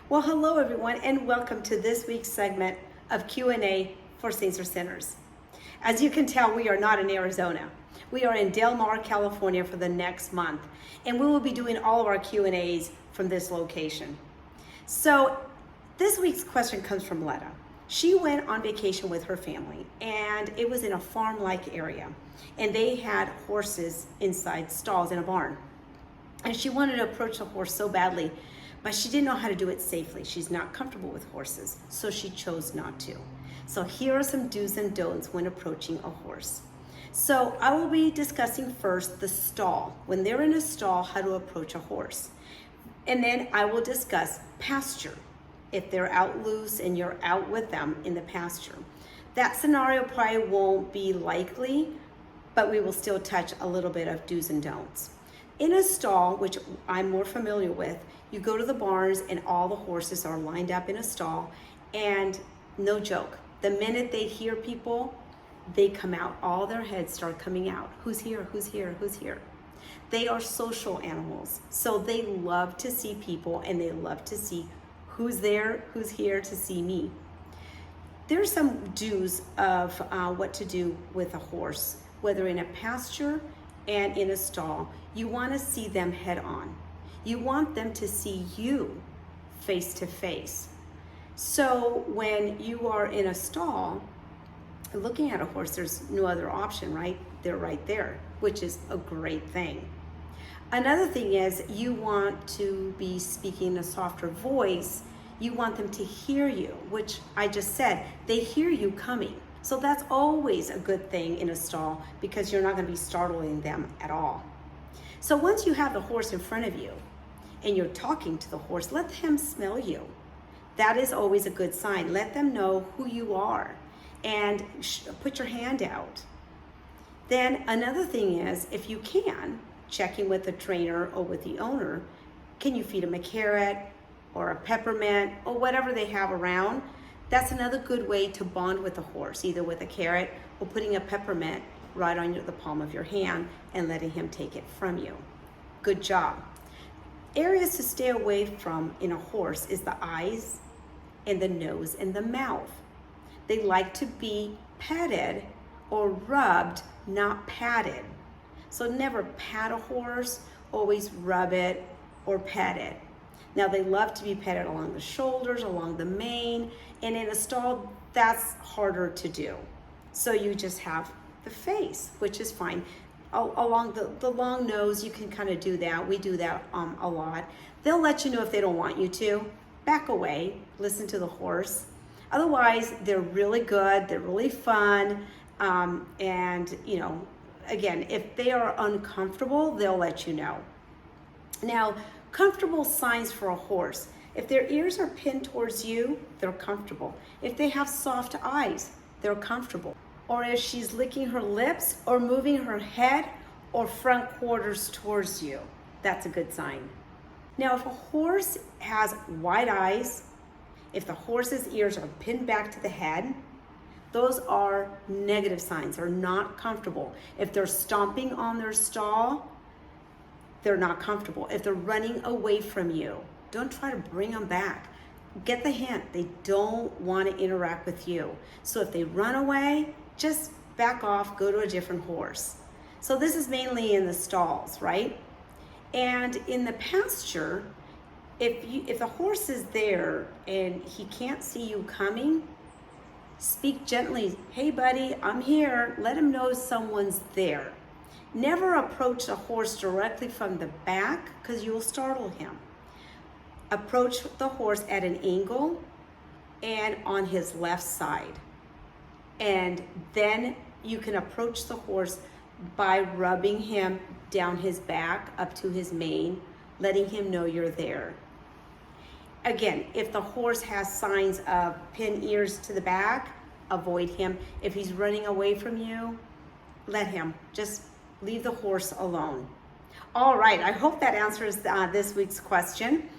Well, hello everyone, and welcome to this week's segment of Q&A for Saints or Sinners. As you can tell, we are not in Arizona. We are in Del Mar, California for the next month, and we will be doing all of our Q&As from this location. So this week's question comes from Leda. She went on vacation with her family, and it was in a farm-like area, and they had horses inside stalls in a barn. And she wanted to approach the horse so badly, but she didn't know how to do it safely. She's not comfortable with horses, so she chose not to. So here are some do's and don'ts when approaching a horse. So I will be discussing first the stall. When they're in a stall, how to approach a horse. And then I will discuss pasture. If they're out loose and you're out with them in the pasture. That scenario probably won't be likely, but we will still touch a little bit of do's and don'ts. In a stall, which I'm more familiar with, you go to the barns and all the horses are lined up in a stall, and no joke, the minute they hear people, they come out. All their heads start coming out. Who's here? Who's here? Who's here? They are social animals, so they love to see people and they love to see who's there, who's here to see me. There's some do's of what to do with a horse, whether in a pasture and in a stall. You want to see them head on. You want them to see you face to face. So when you are in a stall, looking at a horse, there's no other option, right? They're right there, which is a great thing. Another thing is you want to be speaking a softer voice. You want them to hear you, which I just said, they hear you coming. So that's always a good thing in a stall because you're not going to be startling them at all. So once you have the horse in front of you and you're talking to the horse, let him smell you. That is always a good sign. Let them know who you are and put your hand out. Then another thing is, if you can, checking with the trainer or with the owner, can you feed them a carrot or a peppermint or whatever they have around? That's another good way to bond with a horse, either with a carrot or putting a peppermint right on the palm of your hand and letting him take it from you. Good job. Areas to stay away from in a horse is the eyes and the nose and the mouth. They like to be petted or rubbed, not patted. So never pat a horse, always rub it or pet it. Now they love to be petted along the shoulders, along the mane, and in a stall, that's harder to do. So you just have the face, which is fine. Along the long nose, you can kind of do that. We do that a lot. They'll let you know if they don't want you to. Back away, listen to the horse. Otherwise, they're really good, they're really fun, and again, if they are uncomfortable, they'll let you know. Now, comfortable signs for a horse. If their ears are pinned towards you, they're comfortable. If they have soft eyes, they're comfortable. Or if she's licking her lips or moving her head or front quarters towards you, that's a good sign. Now, if a horse has wide eyes, if the horse's ears are pinned back to the head, those are negative signs. They're not comfortable. If they're stomping on their stall, they're not comfortable. If they're running away from you, don't try to bring them back. Get the hint, they don't want to interact with you. So if they run away, just back off, go to a different horse. So this is mainly in the stalls, right? And in the pasture, if the horse is there and he can't see you coming, speak gently. Hey buddy, I'm here. Let him know someone's there. Never approach a horse directly from the back because you will startle him. Approach the horse at an angle and on his left side. And then you can approach the horse by rubbing him down his back up to his mane, letting him know you're there. Again, if the horse has signs of pin ears to the back, avoid him. If he's running away from you, let him. Just leave the horse alone. All right, I hope that answers this week's question.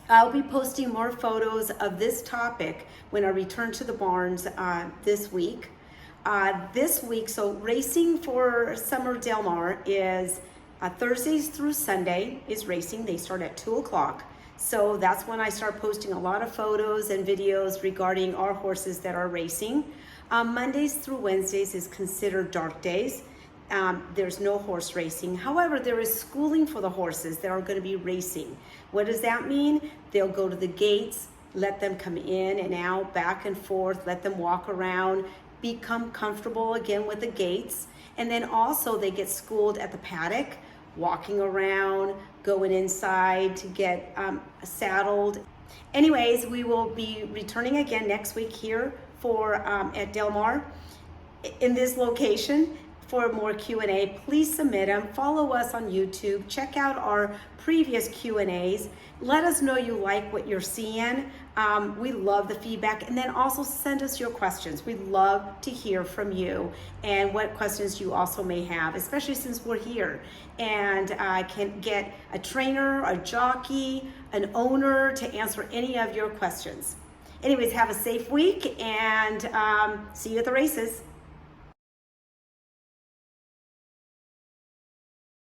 I'll be posting more photos of this topic when I return to the barns this week. So racing for Summer Del Mar is Thursdays through Sunday is racing. They start at 2 o'clock. So that's when I start posting a lot of photos and videos regarding our horses that are racing. Mondays through Wednesdays is considered dark days. There's no horse racing. However, there is schooling for the horses that are going to be racing. What does that mean? They'll go to the gates, let them come in and out, back and forth, let them walk around, become comfortable again with the gates. And then also they get schooled at the paddock, walking around, going inside to get saddled. Anyways, we will be returning again next week here at Del Mar in this location for more Q&A. Please submit them. Follow us on YouTube. Check out our previous Q&As. Let us know you like what you're seeing. We love the feedback. And then also send us your questions. We'd love to hear from you and what questions you also may have, especially since we're here and I can get a trainer, a jockey, an owner to answer any of your questions. Anyways, have a safe week and see you at the races.